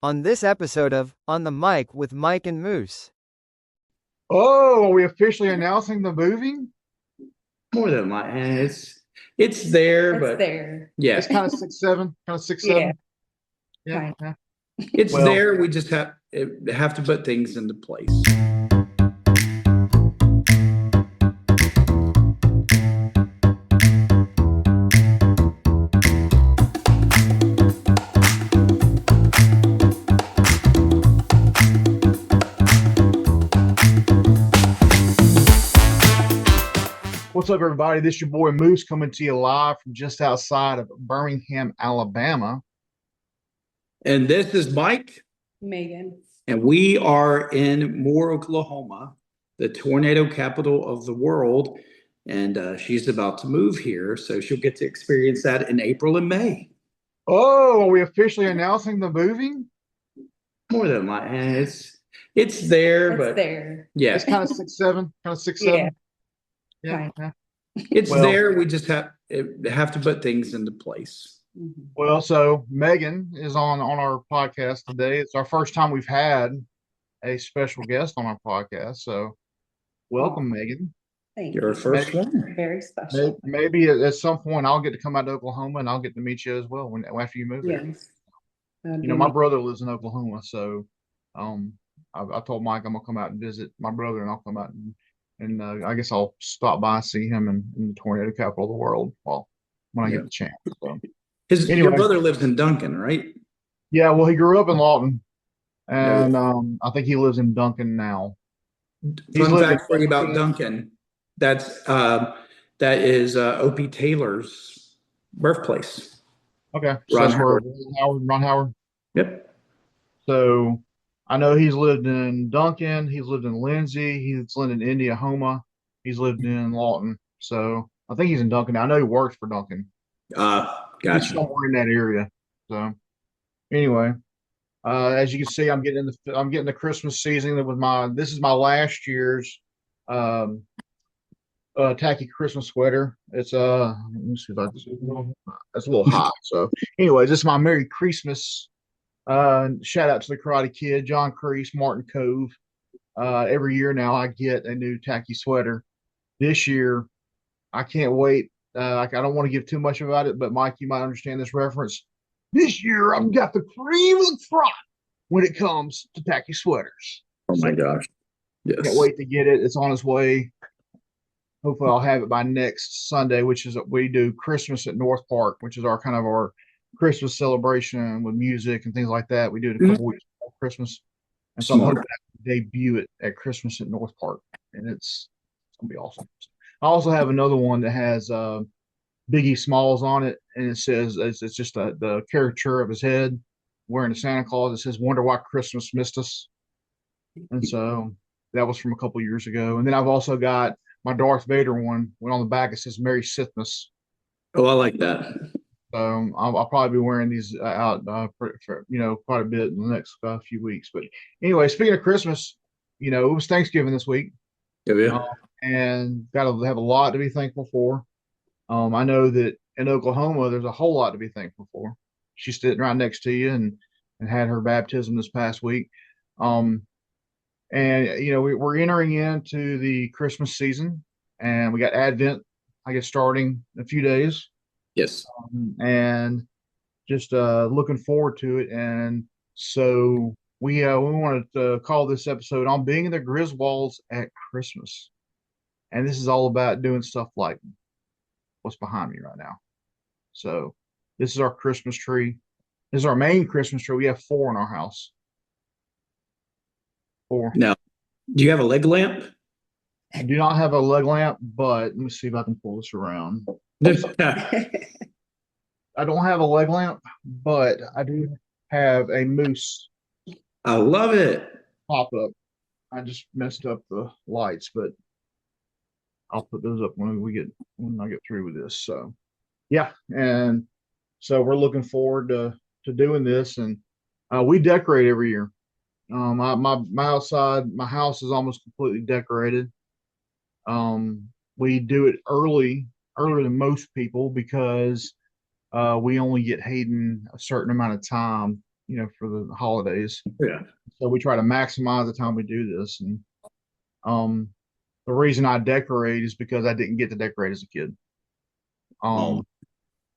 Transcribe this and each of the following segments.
On this episode of On the Mic with Mike and Moose. Oh, are we officially announcing the movie? More than like it's there, It's but there. yeah, It's kind of 6'7", kind of six Yeah, seven. Yeah, kind yeah. it's Well, there. We just have to put things into place. what's up, everybody? This is your boy Moose coming to you live from just outside of Birmingham, Alabama. And this is Mike, Megan. and we are in Moore, Oklahoma, the tornado capital of the world. And she's about to move here, so she'll get to experience that in April and May. Oh, are we officially announcing the movie? More than like it's there, It's but there. yeah, It's kind of 6'7", kind of six Yeah, seven. Yeah, kind. yeah. it's Well, there. We just have to put things into place. Mhm. well. So Megan is on our podcast today. It's our first time we've had a special guest on our podcast. So Oh, welcome, Megan. thank You're our you. first one. Very special. Maybe at some point I'll get to come out to Oklahoma and I'll get to meet you as well after you move there. Yes. That'd You know, be my me. brother lives in Oklahoma, so um, I told Mike I'm gonna come out and visit my brother, and I'll come out and I guess I'll stop by and see him in the tornado capital of the world. Well, when I Yeah. get the chance. So Your anyway, brother lives in Duncan, right? yeah. Well, he grew up in Lawton, No. and I think he lives in Duncan now. He's Fun lived in fact for you about Duncan. That's that is Opie Taylor's birthplace. okay, so Ron that's where Howard. Ron Howard. Yep. So I know he's lived in Duncan, he's lived in Lindsay, he's lived in Indiahoma, he's lived in Lawton. So I think he's in Duncan now. I know he works for Duncan. He's Gotcha. somewhere in that area. So anyway, as you can see, I'm getting the Christmas season with my this is my last year's um tacky Christmas sweater. It's let me see if I it's a little hot. So anyway, this is my Merry Christmas. Shout out to the Karate Kid, John Kreese, Martin Cove. Every year now I get a new tacky sweater. This year, I can't wait. I don't want to give too much about it, but Mike, you might understand this reference. This year, I've got the cream of the crop when it comes to tacky sweaters. Oh So my gosh. can't Yes. wait to get it. It's on its way. Hopefully, I'll have it by next Sunday, which is we do Christmas at North Park, which is our kind of our Christmas celebration with music and things like that. We do it a Mhm. couple weeks before Christmas. And so I'm hoping Smart. to debut it at Christmas at North Park, and it's gonna be awesome. I also have another one that has Biggie Smalls on it, and it says it's just the caricature of his head wearing a Santa Claus. It says "Wonder why Christmas missed us," and so that was from a couple years ago. And then I've also got my Darth Vader one. When on the back it says "Merry Sithmas." Oh, I like that. So I'll probably be wearing these out for quite a bit in the next few weeks. But anyway, speaking of Christmas, it was Thanksgiving this week, Yeah, uh, yeah. and got to have a lot to be thankful for. I know that in Oklahoma, there's a whole lot to be thankful for. She's sitting right next to you and had her baptism this past week. Um, and we're entering into the Christmas season, and we got Advent, I guess, starting in a few days, Yes. and just looking forward to it. And so we wanted to call this episode on being the Griswolds at Christmas, and this is all about doing stuff like what's behind me right now. So this is our Christmas tree. This is our main Christmas tree. We have four in our house. Four. Now, do you have a leg lamp? I do not have a leg lamp, but let me see if I can pull this around. I don't have a leg lamp, but I do have a moose I love it. pop up. I just messed up the lights, but I'll put those up when I get through with this. So yeah, and so we're looking forward to doing this, and we decorate every year. My house is almost completely decorated. We do it earlier than most people because we only get Hayden a certain amount of time for the holidays. Yeah. So we try to maximize the time we do this. And um, the reason I decorate is because I didn't get to decorate as a kid. Oh.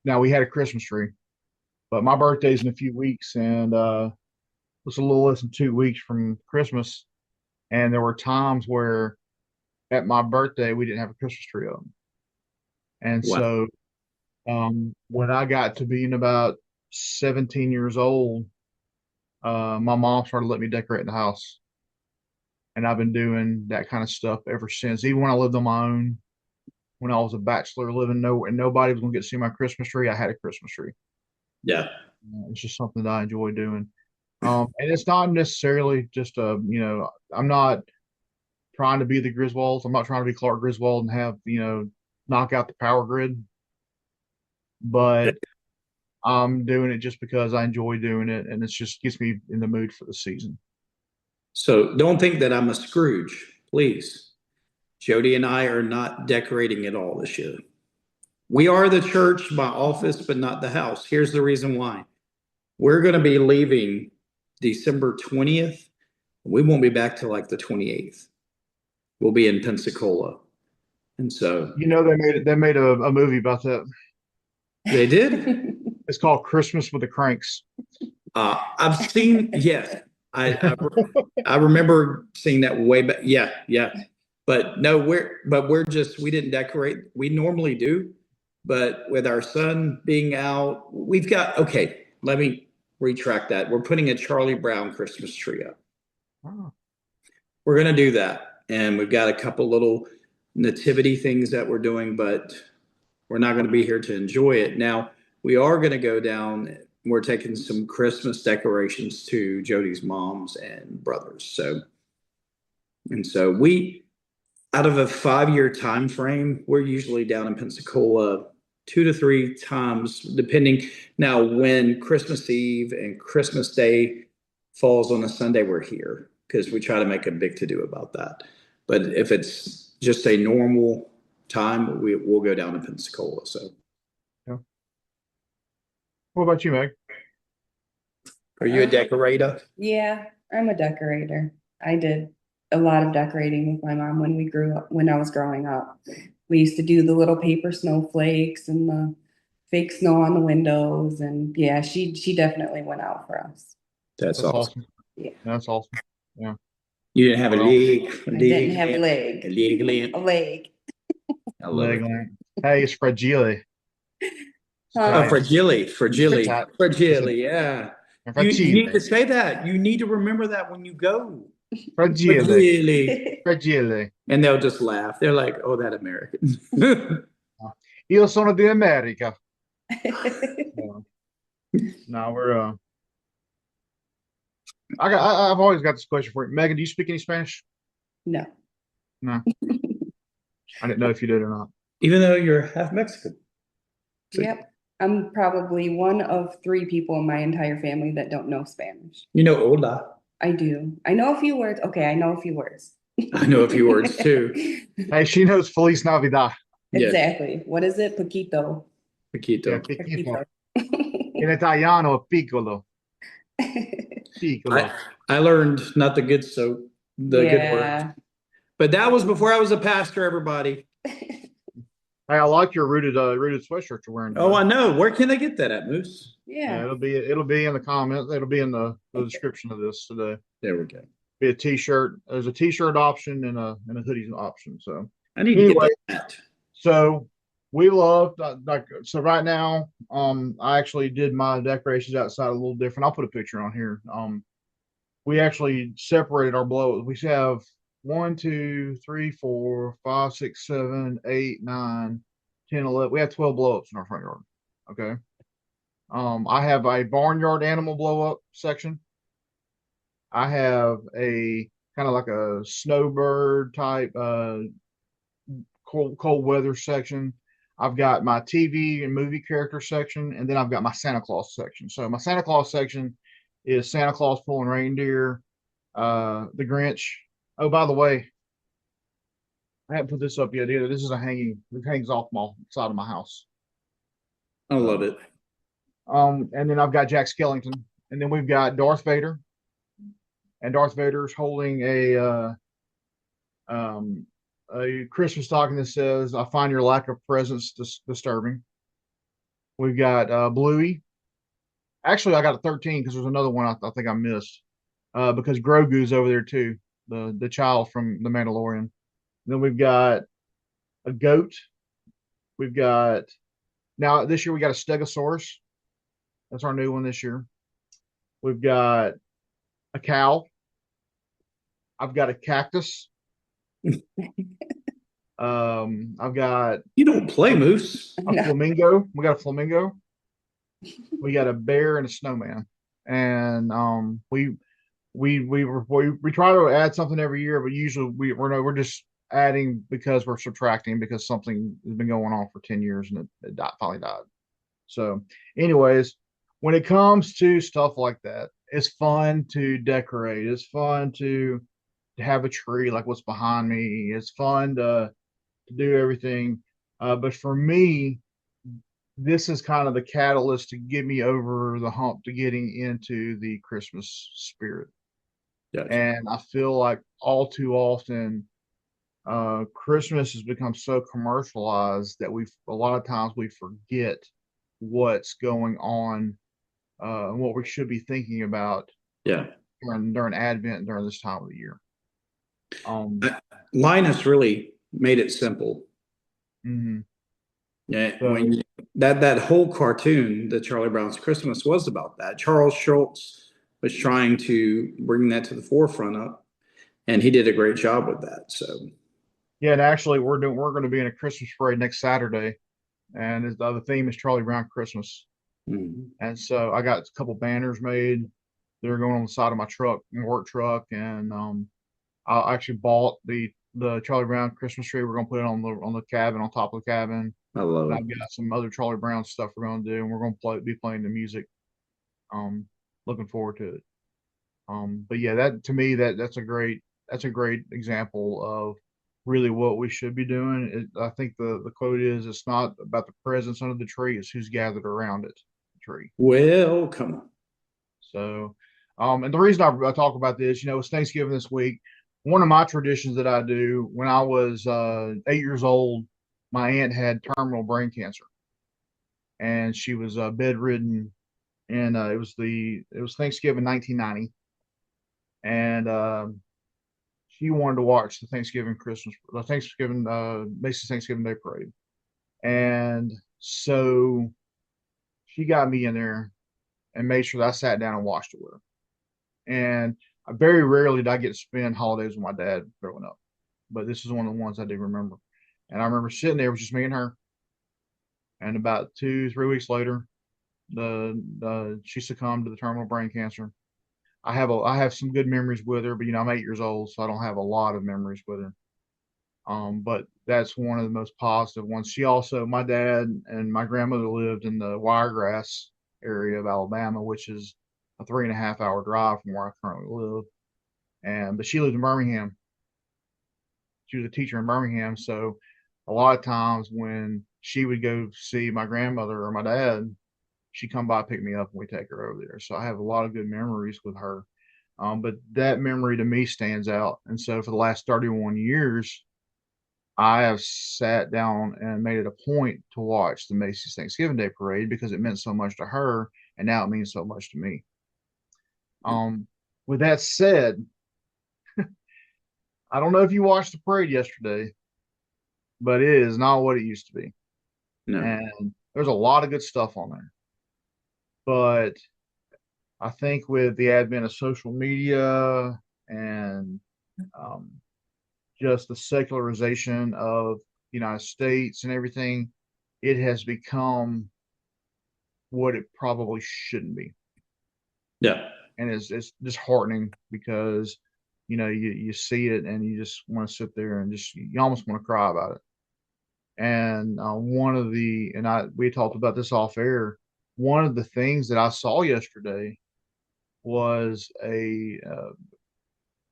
Now we had a Christmas tree, but my birthday's in a few weeks, and it's a little less than 2 weeks from Christmas. And there were times where at my birthday we didn't have a Christmas tree up. And Wow. so when I got to being about 17 years old, my mom started letting me decorate the house. And I've been doing that kind of stuff ever since. Even when I lived on my own, when I was a bachelor living nowhere and nobody was going to get to see my Christmas tree, I had a Christmas tree. Yeah. It's just something that I enjoy doing. And it's not necessarily just I'm not trying to be the Griswolds. I'm not trying to be Clark Griswold and have, knock out the power grid. But I'm doing it just because I enjoy doing it, and it just gets me in the mood for the season. So don't think that I'm a Scrooge, please. Jody and I are not decorating at all this year. We are the church, my office, but not the house. Here's the reason why. We're going to be leaving December 20th. We won't be back till like the 28th. We'll be in Pensacola. And so They made a movie about that. they did. It's called Christmas with the Cranks. I've seen, yes, I remember seeing that way back. Yeah, yeah. But no, we didn't decorate. We normally do, but with our son being out, okay, let me retract that. We're putting a Charlie Brown Christmas tree up. Oh. We're going to do that. And we've got a couple little nativity things that we're doing, but we're not going to be here to enjoy it. Now, we are going to go down. We're taking some Christmas decorations to Jody's mom's and brothers. So we, out of a 5-year time frame, we're usually down in Pensacola 2 to 3 times, depending. Now, when Christmas Eve and Christmas Day falls on a Sunday, we're here because we try to make a big to-do about that. But if it's just a normal time, we'll go down to Pensacola. So, yeah. What about you, Meg? Are you a decorator? Yeah, I'm a decorator. I did a lot of decorating with my mom when I was growing up. We used to do the little paper snowflakes and the fake snow on the windows, and yeah, she definitely went out for us. That's awesome. Yeah. That's awesome. Yeah. You didn't have a leg. I didn't have a leg. A leg. I love it. Hey, it's fragile. Oh, fragile, yeah. You need to say that. You need to remember that when you go. Fragile. And they'll just laugh. They're like, "Oh, that American." Io sono di America. No, we're I've always got this question for you. Megan, do you speak any Spanish? No. No. I didn't know if you did or not. Even though you're half Mexican. So, yep. I'm probably one of 3 people in my entire family that don't know Spanish. You know hola. I do. I know a few words. Okay, I know a few words. I know a few words too. Hey, she knows Feliz Navidad. Exactly. Yes. What is it? Poquito. Poquito. Yeah, poquito. In Italiano, piccolo. Piccolo. I learned not the good good word. But that was before I was a pastor, everybody. Hey, I like your rooted sweatshirt you're wearing today. Oh, I know. Where can they get that at, Moose? Yeah. It'll be in the comments. It'll be in the description of this today. There we go. Be a t-shirt. There's a t-shirt option and a hoodie option. So I need to get that. So we love so right now, I actually did my decorations outside a little different. I'll put a picture on here. We actually separated our blow. We have 1, 2, 3, 4, 5, 6, 7, 8, 9, 10, 11. We have 12 blow-ups in our front yard. Okay. I have a barnyard animal blow-up section. I have a kind of like a snowbird type cold weather section. I've got my TV and movie character section, and then I've got my Santa Claus section. So my Santa Claus section is Santa Claus pulling reindeer, the Grinch. Oh, by the way, I haven't put this up yet either. This is it hangs off my side of my house. I love it. And then I've got Jack Skellington And then we've got Darth Vader, and Darth Vader's holding a Christmas stocking that says, "I find your lack of presence disturbing." We've got Bluey. Actually, I got a 13 because there's another one I think I missed because Grogu's over there too, the child from The Mandalorian. Then we've got a goat. We've got now this year we got a Stegosaurus. That's our new one this year. We've got a cow. I've got a cactus. I've got You don't play Moose. a No. flamingo. We got a flamingo. We got a bear and a snowman. And we try to add something every year, but usually we're just adding because we're subtracting because something has been going on for 10 years and it finally died. So, anyways, when it comes to stuff like that, it's fun to decorate. It's fun to have a tree like what's behind me. It's fun to do everything. But for me, this is kind of the catalyst to get me over the hump to getting into the Christmas spirit. Gotcha. And I feel like all too often, Christmas has become so commercialized that a lot of times we forget what's going on and what we should be thinking about Yeah. during Advent and during this time of the year. Linus really made it simple. Mhm. Yeah, So- when that whole cartoon, the Charlie Brown's Christmas, was about that. Charles Schultz was trying to bring that to the forefront up, and he did a great job with that. So Yeah, and actually, we're going to be in a Christmas parade next Saturday, and the theme is Charlie Brown Christmas. mhm. And so I got a couple banners made. They're going on the side of my truck, my work truck, and I actually bought the Charlie Brown Christmas tree. We're going to put it on the cabin, on top of the cabin. I love And it. I've got some other Charlie Brown stuff we're going to do, and we're going to be playing the music. Looking forward to it. But yeah, that to me that's a great example of really what we should be doing. I think the quote is, "It's not about the presents under the tree; it's who's gathered around it." The tree. Well, come on. So, and the reason I talk about this, it's Thanksgiving this week. One of my traditions that I do when I was 8 years old, my aunt had terminal brain cancer, and she was bedridden. And it was Thanksgiving 1990, and she wanted to watch the Macy's Thanksgiving Day Parade, and so she got me in there and made sure that I sat down and watched it with her. And very rarely did I get to spend holidays with my dad growing up, but this is one of the ones I do remember. And I remember sitting there with just me and her. And about 2, 3 weeks later, she succumbed to the terminal brain cancer. I have some good memories with her, but I'm 8 years old, so I don't have a lot of memories with her. But that's one of the most positive ones. My dad and my grandmother lived in the Wiregrass area of Alabama, which is a 3.5 hour drive from where I currently live. But she lived in Birmingham. She was a teacher in Birmingham, so a lot of times when she would go see my grandmother or my dad, she'd come by, pick me up, and we take her over there. So I have a lot of good memories with her. But that memory to me stands out. And so for the last 31 years, I have sat down and made it a point to watch the Macy's Thanksgiving Day Parade because it meant so much to her, and now it means so much to me. With that said, I don't know if you watched the parade yesterday, but it is not what it used to be. No. And there's a lot of good stuff on there. But I think with the advent of social media and just the secularization of the United States and everything, it has become what it probably shouldn't be. Yeah. And it's disheartening because you see it and you just want to sit there and you almost want to cry about it. And we talked about this off air. One of the things that I saw yesterday was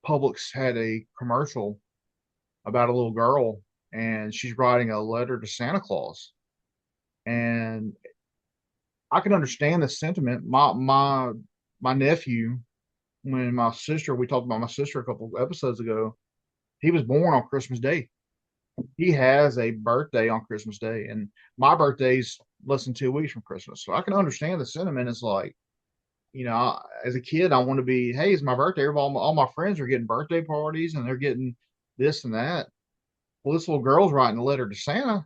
Publix had a commercial about a little girl, and she's writing a letter to Santa Claus. And I can understand the sentiment. My my nephew, when we talked about my sister a couple of episodes ago, he was born on Christmas Day. He has a birthday on Christmas Day, and my birthday's less than 2 weeks from Christmas. So I can understand the sentiment. It's like, as a kid, I want to be, hey, it's my birthday. All my friends are getting birthday parties and they're getting this and that. Well, this little girl's writing a letter to Santa,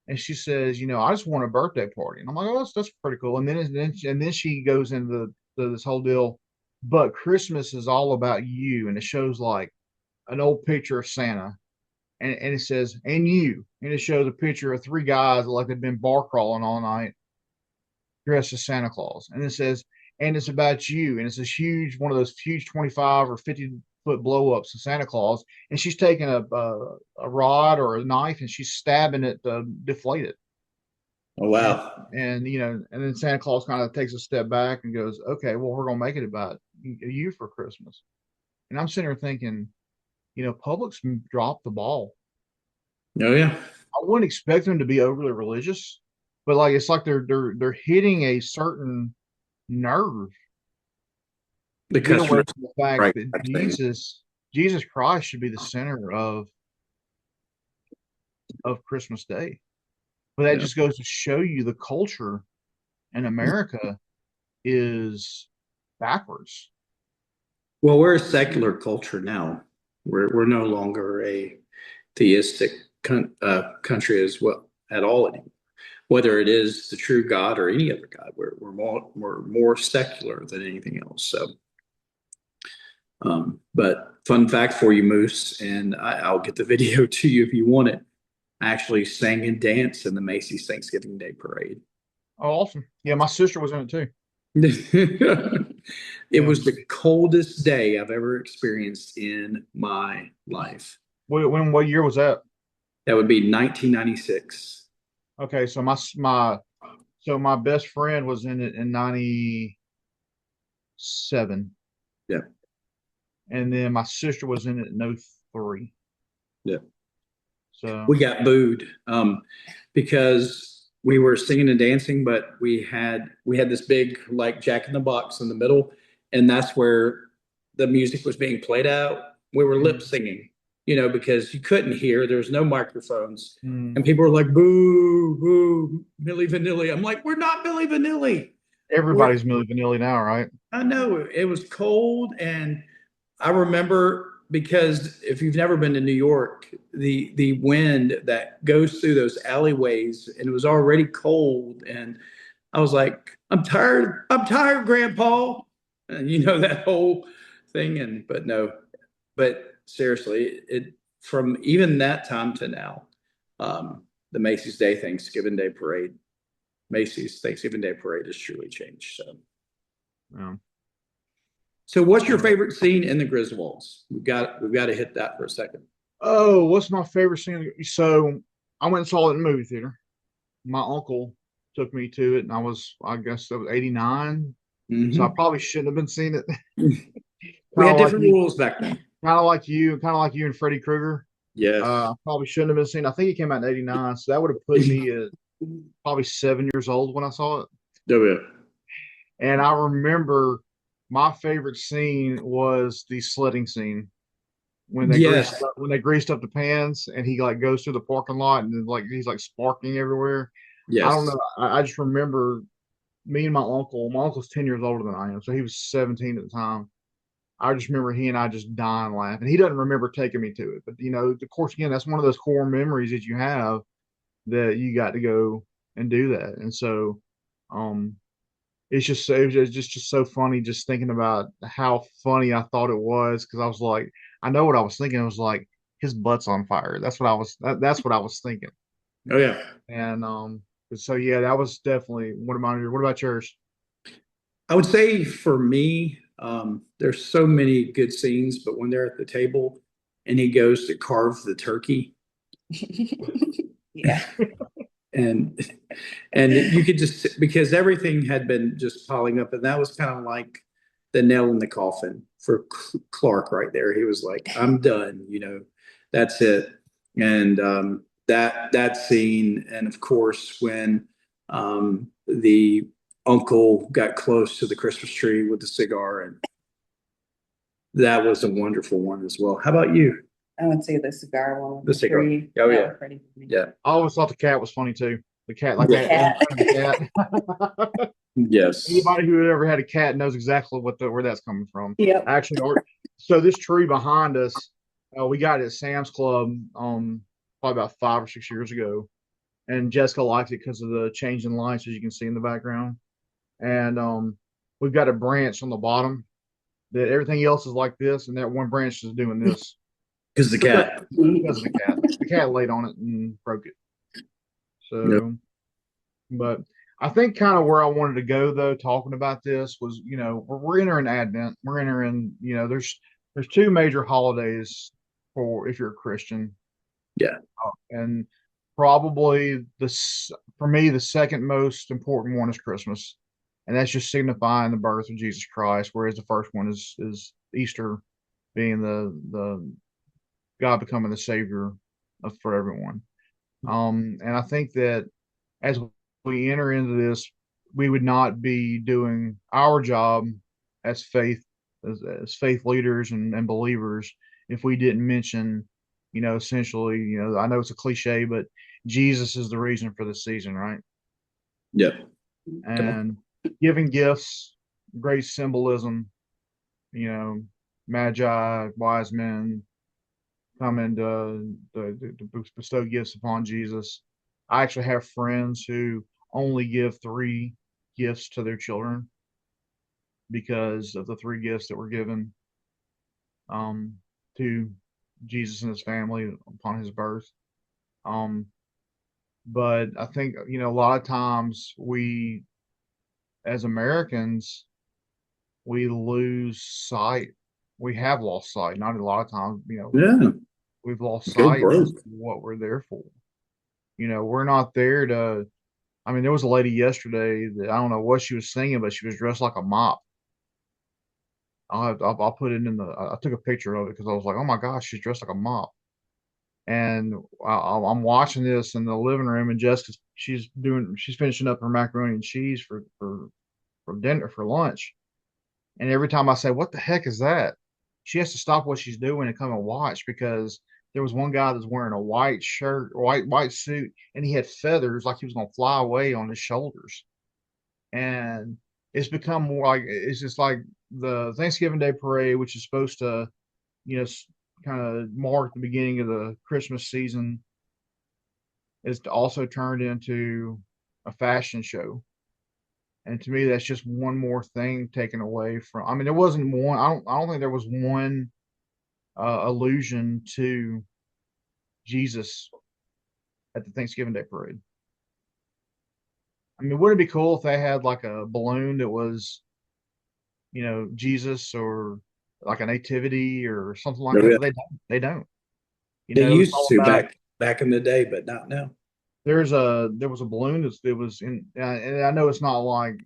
and she says, I just want a birthday party. And I'm like, oh, that's pretty cool. And then she goes into this whole deal. But Christmas is all about you, and it shows like an old picture of Santa, and it says, and you, and it shows a picture of three guys like they've been bar crawling all night, dressed as Santa Claus, and it says, and it's about you, and it's this huge one of those huge 25 or 50-foot blow ups of Santa Claus, and she's taking a rod or a knife and she's stabbing it to deflate it. Oh, wow. And then Santa Claus kind of takes a step back and goes, okay, well, we're gonna make it about you for Christmas. And I'm sitting there thinking, Publix dropped the ball. Oh, yeah. I wouldn't expect them to be overly religious, but like it's like they're hitting a certain nerve. The Get away customer, from the fact right, that thing. Jesus Christ should be the center of Christmas Day. But that Yeah. just goes to show you the culture in America is backwards. Well, we're a secular culture now. We're no longer a theistic country as well at all anymore. Whether it is the true God or any other God, we're more secular than anything else. So, but fun fact for you, Moose, and I'll get the video to you if you want it. I actually sang and danced in the Macy's Thanksgiving Day Parade. Oh, awesome. Yeah, my sister was in it too. It was the coldest day I've ever experienced in my life. What year was that? That would be 1996. Okay, so my best friend was in it in 97. Yeah. And then my sister was in it in 03. Yeah. So we got booed because we were singing and dancing, but we had this big like Jack in the Box in the middle, and that's where the music was being played out. We were lip singing, because you couldn't hear. There was no microphones, and people were like, "Boo, boo, Milli Vanilli." I'm like, "We're not Milli Vanilli." Everybody's Milli Vanilli now, right? I know it was cold, and I remember, because if you've never been to New York, the wind that goes through those alleyways, and it was already cold, and I was like, I'm tired, Grandpa, and that whole thing. But seriously, it from even that time to now, the Macy's Thanksgiving Day Parade has truly changed. So. Yeah. So what's your favorite scene in the Griswolds? We've got to hit that for a second. Oh, what's my favorite scene? So I went and saw it in the movie theater. My uncle took me to it, and I guess that was 89. Mm-hmm. So I probably shouldn't have been seeing it. We had different rules back then. Kind of like you and Freddy Krueger. Yes. Probably shouldn't have been seeing. I think it came out in 89, so that would have put me at probably 7 years old when I saw it. Oh, yeah. And I remember my favorite scene was the sledding scene when they greased up the pans, and he like goes through the parking lot, and then like he's like sparking everywhere. Yes. I don't know. I just remember me and my uncle. My uncle's 10 years older than I am, so he was 17 at the time. I just remember he and I just dying laughing. He doesn't remember taking me to it, but of course, again, that's one of those core memories that you have, that you got to go and do that. And so, it was just so funny just thinking about how funny I thought it was, because I was like, I know what I was thinking. It was like, his butt's on fire. That's what I was thinking. Oh, yeah. And so yeah, that was definitely one of mine. What about yours? I would say for me, there's so many good scenes, but when they're at the table and he goes to carve the turkey. Yeah. And you could just, because everything had been just piling up, and that was kind of like the nail in the coffin for Clark right there. He was like, I'm done, that's it. And that scene, and of course when the uncle got close to the Christmas tree with the cigar, and that was a wonderful one as well. How about you? I would say the cigar one. The cigar. Tree. Oh, That yeah. was pretty funny. Yeah. I always thought the cat was funny too. The cat, like Yeah. that cat. Yes. Anybody who ever had a cat knows exactly where that's coming from. Yep. Actually, so this tree behind us, we got it at Sam's Club probably about 5 or 6 years ago, and Jessica likes it because of the changing lights, as you can see in the background. And we've got a branch on the bottom that everything else is like this, and that one branch is doing this Because the cat. because of the cat. The cat laid on it and broke it. So, Yep. but I think kind of where I wanted to go though, talking about this was, we're entering Advent. We're entering, there's two major holidays for if you're a Christian. Yeah. And probably for me, the second most important one is Christmas. And that's just signifying the birth of Jesus Christ, whereas the first one is Easter, being the God becoming the Savior for everyone. And I think that as we enter into this, we would not be doing our job as faith leaders and believers if we didn't mention, essentially, I know it's a cliche, but Jesus is the reason for the season, right? Yeah. And giving gifts, great symbolism, magi, wise men come and to bestow gifts upon Jesus. I actually have friends who only give 3 gifts to their children because of the 3 gifts that were given to Jesus and his family upon his birth. But I think, a lot of times we, as Americans, we lose sight. We have lost sight. Not a lot of times, Yeah. we've lost Good sight word. of what we're there for. We're not there to. I mean, there was a lady yesterday that I don't know what she was singing, but she was dressed like a mop. I'll put it in I took a picture of it because I was like, oh my gosh, she's dressed like a mop. And I'm watching this in the living room, and Jessica's she's finishing up her macaroni and cheese for dinner for lunch. And every time I say, what the heck is that? She has to stop what she's doing and come and watch, because there was one guy that's wearing a white shirt, white suit, and he had feathers like he was going to fly away on his shoulders. And it's become more like, it's just like the Thanksgiving Day parade, which is supposed to, kind of mark the beginning of the Christmas season, is also turned into a fashion show. And to me, that's just one more thing taken away from. I mean, there wasn't one. I don't think there was one allusion to Jesus at the Thanksgiving Day parade. I mean, wouldn't it be cool if they had like a balloon that was, Jesus, or like a nativity or something like that? But they don't. They It's used all to about, back in the day, but not now. there was a balloon that was in, and I know it's not like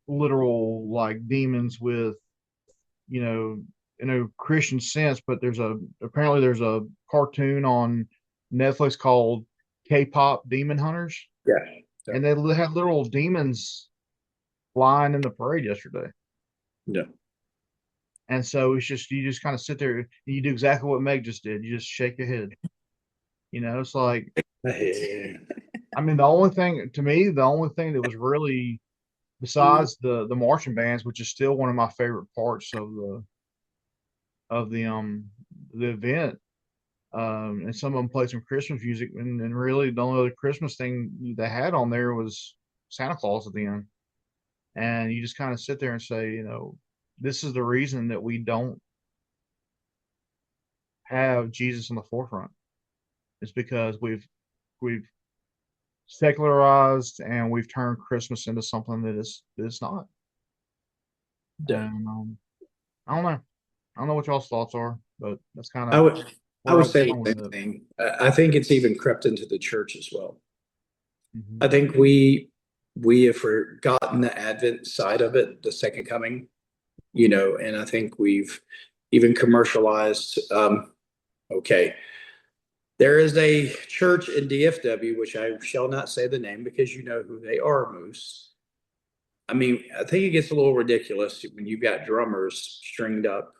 literal like demons with, in a Christian sense, but apparently there's a cartoon on Netflix called K-pop Demon Hunters, Yeah. and they had literal demons flying in the parade yesterday. Yeah. And so it's just, you just kind of sit there and you do exactly what Meg just did. You just shake your head. It's like, I mean, the only thing that was really, besides the marching bands, which is still one of my favorite parts of the event, and some of them played some Christmas music, and really the only other Christmas thing they had on there was Santa Claus at the end. And you just kind of sit there and say, this is the reason that we don't have Jesus in the forefront. It's because we've secularized, and we've turned Christmas into something that it's not. Yeah. And I don't know. I don't know what y'all's thoughts are, but that's kind I of would where I I would was say going the with same it. thing. I think it's even crept into the church as well. Mhm. I think we have forgotten the Advent side of it, the second coming, and I think we've even commercialized. Okay, there is a church in DFW, which I shall not say the name because you know who they are, Moose. I mean, I think it gets a little ridiculous when you've got drummers stringed up,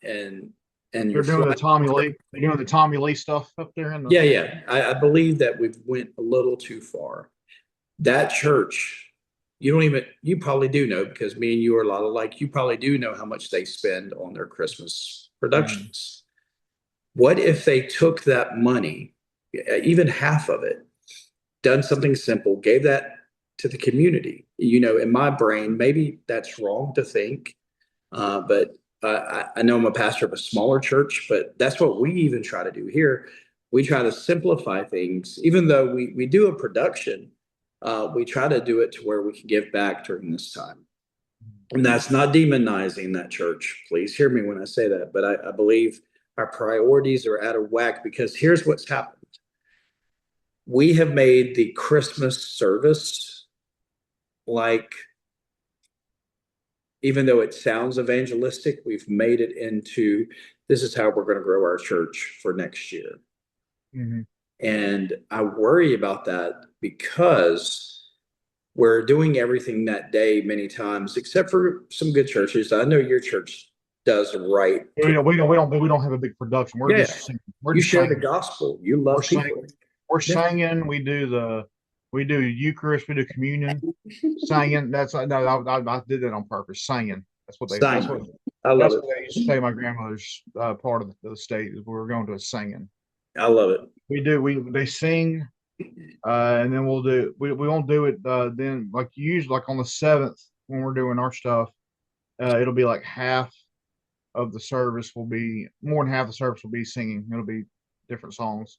and They're you're doing the flying. Tommy Lee. They're doing the Tommy Lee stuff up there in the. Yeah. I believe that we've went a little too far. That church, you probably do know, because me and you are a lot alike. You probably do know how much they spend on their Christmas productions. What if they took that money, even half of it, done something simple, gave that to the community? In my brain, maybe that's wrong to think, but I know I'm a pastor of a smaller church, but that's what we even try to do here. We try to simplify things, even though we do a production. We try to do it to where we can give back during this time. And that's not demonizing that church. Please hear me when I say that. But I believe our priorities are out of whack, because here's what's happened. We have made the Christmas service, like, even though it sounds evangelistic, we've made it into, this is how we're going to grow our church for next year. Mm-hmm. And I worry about that, because we're doing everything that day many times, except for some good churches. I know your church does right. We don't have a big production. We're just singing. You share the gospel. You love people. We're singing. We do Eucharist. We do communion. Singing. That's no. I did that on purpose. Singing. That's what they. That's what. I love it. What they used to say. My grandmother's part of the state is we were going to a singing. I love it. They sing, and then we won't do it then, like usually, like on the 7th when we're doing our stuff. It'll be like half of the service will be, more than half the service will be singing. It'll be different songs.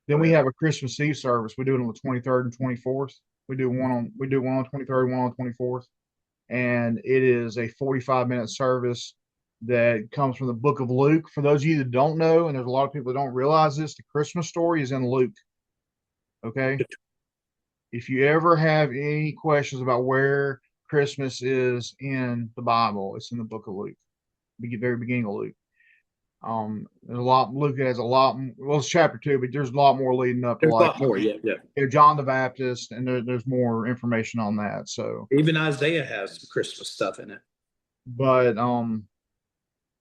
Then we have a Christmas Eve service. We do it on the 23rd and 24th. We do one on the 23rd, one on the 24th, and it is a 45-minute service that comes from the book of Luke. For those of you that don't know, and there's a lot of people that don't realize this, the Christmas story is in Luke. Okay. If you ever have any questions about where Christmas is in the Bible, it's in the book of Luke, the very beginning of Luke. There's a lot. Luke has a lot. Well, it's chapter 2, but there's a lot more leading up. There's a lot more. Yeah. John the Baptist, and there's more information on that. So even Isaiah has some Christmas stuff in it. But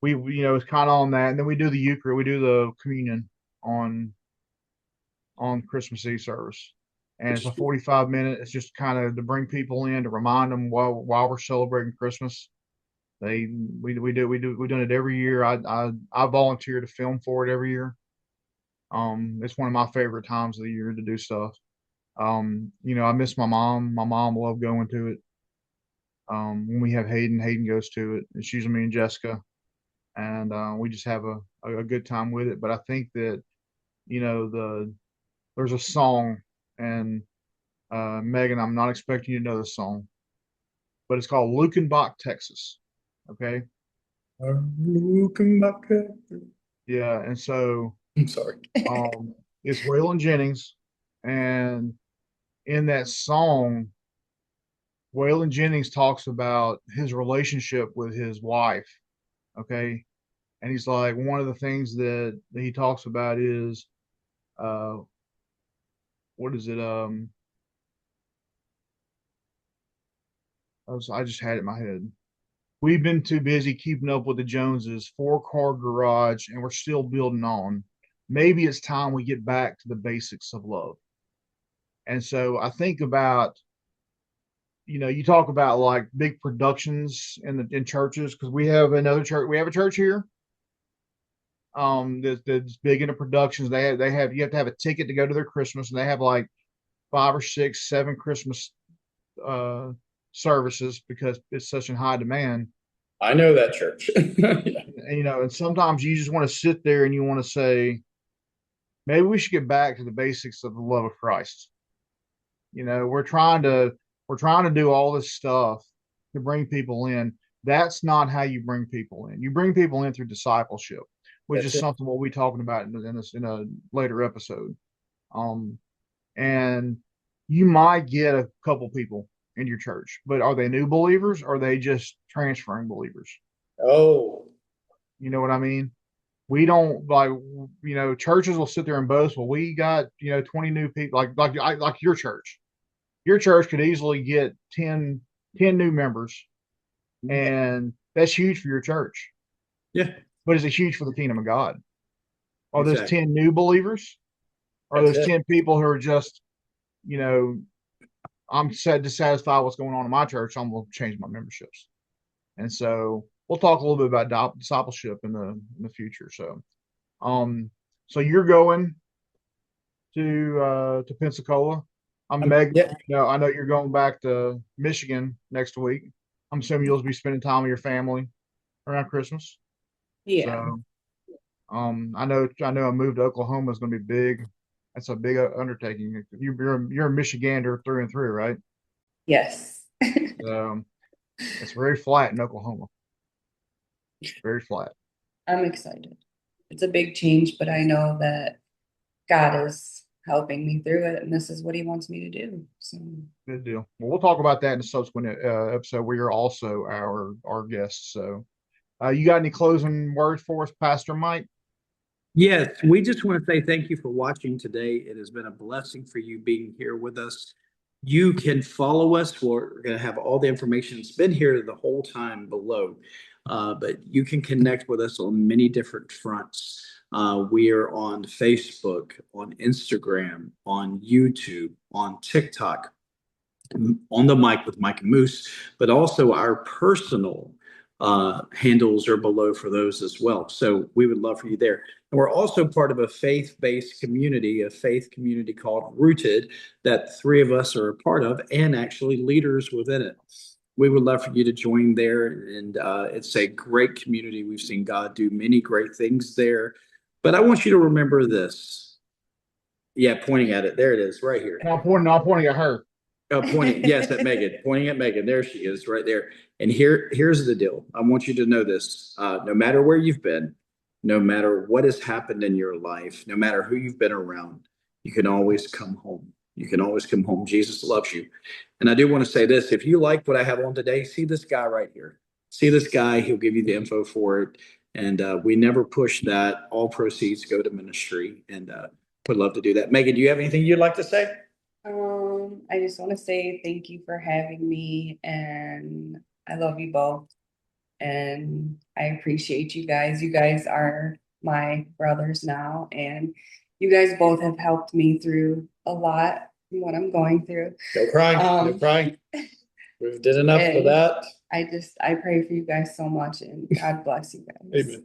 we it's kind of on that, and then we do the Eucharist. We do the communion on Christmas Eve service, and it's a 45-minute. It's just kind of to bring people in, to remind them while we're celebrating Christmas. We've done it every year. I volunteer to film for it every year. It's one of my favorite times of the year to do stuff. I miss my mom. My mom loved going to it. When we have Hayden goes to it. It's usually me and Jessica, and we just have a good time with it. But I think that there's a song, and Megan, I'm not expecting you to know the song, but it's called Lukenbach, Texas. Okay. Yeah, and so I'm sorry. It's Waylon Jennings, and in that song, Waylon Jennings talks about his relationship with his wife. Okay, and he's like, one of the things that he talks about is, what is it? I just had it in my head. We've been too busy keeping up with the Joneses, 4-car garage, and we're still building on. Maybe it's time we get back to the basics of love. And so I think about, you talk about like big productions in churches, because we have another church. We have a church here that's big into productions. You have to have a ticket to go to their Christmas, and they have like 5 or 6, 7 Christmas services, because it's such in high demand. I know that church. And sometimes you just want to sit there and you want to say, maybe we should get back to the basics of the love of Christ. We're trying to do all this stuff to bring people in. That's not how you bring people in. You bring people in through discipleship, which is something we'll be talking about in a later episode. And you might get a couple people in your church, but are they new believers, or are they just transferring believers? Oh, you know what I mean? We don't, like, churches will sit there and boast, well, we got 20 new people, like your church. your church could easily get 10 new members, and that's huge for your church. Yeah, But is it huge for the kingdom of God? Are those exactly. 10 new believers? Are That's those it. 10 people who are just, you know, I'm dissatisfied with what's going on in my church, I'm going to change my memberships. And so we'll talk a little bit about discipleship in the future. Um, so you're going to Pensacola. I'm Meg. Yeah. I know you're going back to Michigan next week. I'm assuming you'll be spending time with your family around Christmas. Yeah. So, I know a move to Oklahoma is going to be big. That's a big undertaking. You're a Michigander through and through, right? Yes. It's very flat in Oklahoma. Very flat. I'm excited. It's a big change, but I know that God is helping me through it, and this is what He wants me to do. So, Good deal. Well, we'll talk about that in a subsequent episode where you're also our guest. So, you got any closing words for us, Pastor Mike? Yes, we just want to say thank you for watching today. It has been a blessing for you being here with us. You can follow us. We're going to have all the information. It's been here the whole time below, but you can connect with us on many different fronts. We are on Facebook, on Instagram, on YouTube, on TikTok, on the mic with Mike and Moose, but also our personal handles are below for those as well. So we would love for you there. And we're also part of a faith-based community, a faith community called Rooted, that three of us are a part of, and actually leaders within it. We would love for you to join there. And it's a great community. We've seen God do many great things there. But I want you to remember this. Yeah, pointing at it. There it is, right here. Not pointing at her. Pointing, yes, at Megan, pointing at Megan. There she is, right there. And here's the deal. I want you to know this. No matter where you've been, no matter what has happened in your life, no matter who you've been around, you can always come home. You can always come home. Jesus loves you. And I do want to say this. If you like what I have on today, see this guy right here. See this guy. He'll give you the info for it. And we never push that. All proceeds go to ministry. And would love to do that. Megan, do you have anything you'd like to say? I just want to say thank you for having me, and I love you both, and I appreciate you guys. You guys are my brothers now, and you guys both have helped me through a lot from what I'm going through. No crying. No crying. We've did enough for that. I pray for you guys so much, and God bless you guys.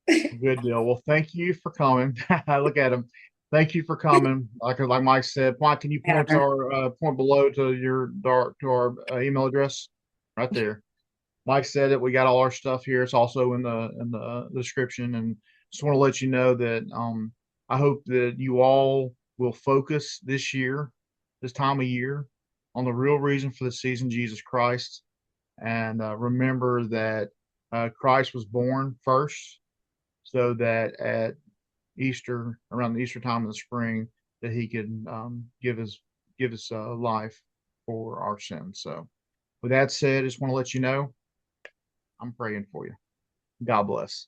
Amen. Good deal. Well, thank you for coming. Look at him. Thank you for coming. Like Mike said, Mike, can you point our point below to our email address right there? Mike said it. We got all our stuff here. It's also in the description. And just want to let you know that I hope that you all will focus this time of year, on the real reason for the season, Jesus Christ, and remember that Christ was born first, so that at Easter, around the Easter time in the spring, that He could give us life for our sins. So, with that said, I just want to let you know I'm praying for you. God bless.